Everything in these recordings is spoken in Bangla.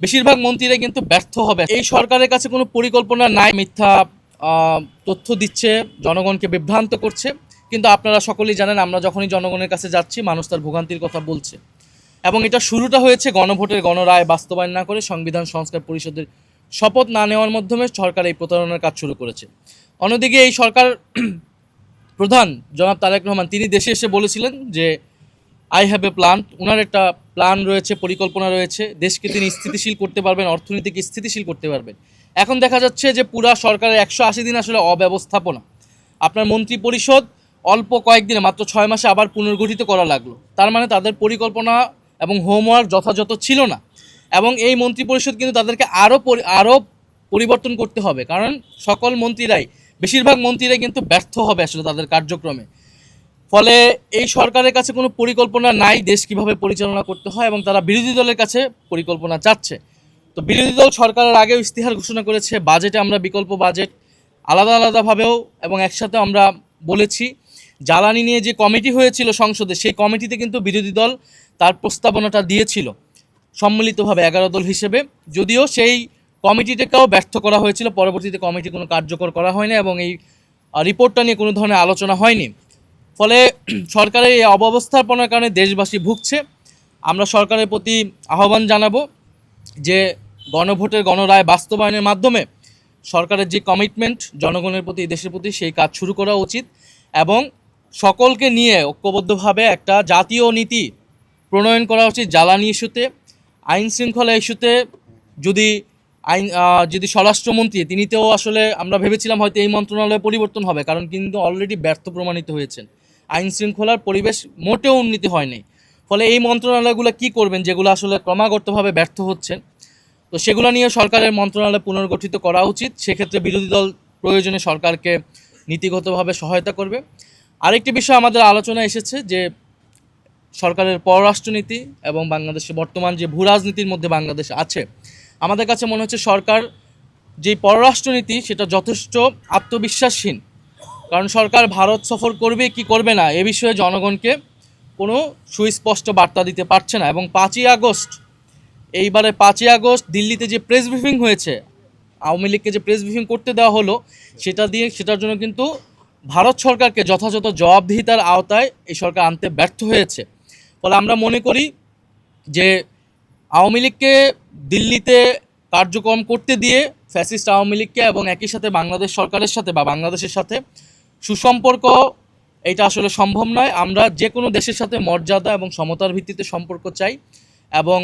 বেশিরভাগ মন্ত্রীরা কিন্তু ব্যর্থ হবে। এই সরকারের কাছে কোনো পরিকল্পনা নাই, মিথ্যা তথ্য দিচ্ছে, জনগণকে বিভ্রান্ত করছে। কিন্তু আপনারা সকলেই জানেন, আমরা যখনই জনগণের কাছে যাচ্ছি মানুষ তার ভোগান্তির কথা বলছে। এবং এটা শুরুটা হয়েছে গণভোটের গণরায় বাস্তবায়ন না করে সংবিধান সংস্কার পরিষদের শপথ না নেওয়ার মাধ্যমে সরকার এই প্রতারণার কাজ শুরু করেছে। অন্যদিকে এই সরকার প্রধান জনাব তারেক রহমান তিনি দেশে এসে বলেছিলেন যে আই হ্যাভ এ প্ল্যান। ওনার একটা প্ল্যান রয়েছে, পরিকল্পনা রয়েছে, দেশকে তিনি স্থিতিশীল করতে পারবেন, অর্থনীতিকে স্থিতিশীল করতে পারবেন। এখন দেখা যাচ্ছে যে পুরা সরকারের 180 দিন আসলে অব্যবস্থাপনা। আপনার মন্ত্রী পরিষদ অল্প কয়েকদিনে, মাত্র 6 মাসে আবার পুনর্গঠিত করা লাগলো। তার মানে তাদের পরিকল্পনা এবং হোমওয়ার্ক যথাযথ ছিল না। এবং এই মন্ত্রী পরিষদ কিন্তু তাদেরকে আরও পরিবর্তন করতে হবে, কারণ সকল মন্ত্রীরাই, বেশিরভাগ মন্ত্রীরাই কিন্তু ব্যর্থ হবে আসলে তাদের কার্যক্রমে। ফলে এই সরকারের কাছে কোনো পরিকল্পনা নাই দেশ কীভাবে পরিচালনা করতে হয়, এবং তারা বিরোধী দলের কাছে পরিকল্পনা চাচ্ছে। তো বিরোধী দল সরকারের আগেও ইস্তিহার ঘোষণা করেছে, বাজেটে আমরা বিকল্প বাজেট আলাদা আলাদাভাবেও এবং একসাথে আমরা বলেছি। জ্বালানি নিয়ে যে কমিটি হয়েছিল সংসদে, সেই কমিটিতে কিন্তু বিরোধী দল তার প্রস্তাবনাটা দিয়েছিল সম্মিলিতভাবে 11 দল হিসেবে, যদিও সেই কমিটিটাকেও ব্যর্থ করা হয়েছিল। পরবর্তীতে কমিটি কোনো কার্যকর করা হয়নি এবং এই রিপোর্টটা নিয়ে কোনো ধরনের আলোচনা হয়নি। ফলে সরকারের এই অব্যবস্থাপনার কারণে দেশবাসী ভুগছে। আমরা সরকারের প্রতি আহ্বান জানাবো যে গণভোটের গণরায় বাস্তবায়নের মাধ্যমে সরকারের যে কমিটমেন্ট জনগণের প্রতি, দেশের প্রতি, সেই কাজ শুরু করা উচিত এবং সকলকে নিয়ে ঐক্যবদ্ধভাবে একটা জাতীয় নীতি প্রণয়ন করা উচিত। জ্বালানি ইস্যুতে, আইন শৃঙ্খলা ইস্যুতে যদি স্বরাষ্ট্রমন্ত্রী তিনিতেও আসলে আমরা ভেবেছিলাম হয়তো এই মন্ত্রণালয়ে পরিবর্তন হবে, কারণ কিন্তু অলরেডি ব্যর্থ প্রমাণিত হয়েছেন। আইন শৃঙ্খলার পরিবেশ মোটেও উন্নতি হয়নি। ফলে এই মন্ত্রণালয়গুলো কি করবেন যেগুলো আসলে ক্রমাগতভাবে ব্যর্থ হচ্ছেন, তো সেগুলো নিয়ে সরকারের মন্ত্রণালয় পুনর্গঠিত করা উচিত। সেক্ষেত্রে বিরোধী দল প্রয়োজনে সরকারকে নীতিগতভাবে সহায়তা করবে। আরেকটি বিষয় আমাদের আলোচনা এসেছে যে সরকারের পররাষ্ট্রনীতি এবং বাংলাদেশে বর্তমান যে ভূ রাজনীতির মধ্যে বাংলাদেশ আছে, আমাদের কাছে মনে হচ্ছে সরকার যেই পররাষ্ট্রনীতি সেটা যথেষ্ট আত্মবিশ্বাসহীন। কারণ সরকার ভারত সফর করবে কি করবে না এ বিষয়ে জনগণকে কোনো সুস্পষ্ট বার্তা দিতে পারছে না। এবং 5ই আগস্ট, এইবারে 5ই আগস্ট দিল্লিতে যে প্রেস ব্রিফিং হয়েছে, আওয়ামী লীগকে যে প্রেস ব্রিফিং করতে দেওয়া হলো, সেটার জন্য কিন্তু ভারত সরকারকে যথাযথ জবাবদিহিতার আওতায় এই সরকার আনতে ব্যর্থ হয়েছে। ফলে আমরা মনে করি যে আওয়ামী লীগকে দিল্লিতে কার্যক্রম করতে দিয়ে ফ্যাসিস্ট আওয়ামী লীগকে এবং একই সাথে বাংলাদেশ সরকারের সাথে বা বাংলাদেশের সাথে সুসম্পর্ক, এটা আসলে সম্ভব নয়। আমরা যে কোনো দেশের সাথে মর্যাদা এবং সমতার ভিত্তিতে সম্পর্ক চাই। এবং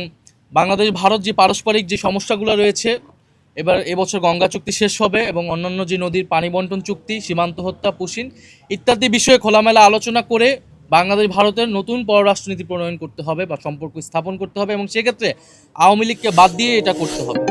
বাংলাদেশ ভারত যে পারস্পরিক যে সমস্যাগুলো রয়েছে, এবছর গঙ্গা চুক্তি শেষ হবে এবং অন্যান্য যে নদীর পানি বন্টন চুক্তি, সীমান্ত হত্যা, পুশিন ইত্যাদি বিষয়ে খোলামেলা আলোচনা করে বাংলাদেশ ভারতের নতুন পররাষ্ট্রনীতি প্রণয়ন করতে হবে বা সম্পর্ক স্থাপন করতে হবে, এবং সেক্ষেত্রে আওয়ামী লীগকে বাদ দিয়ে এটা করতে হবে।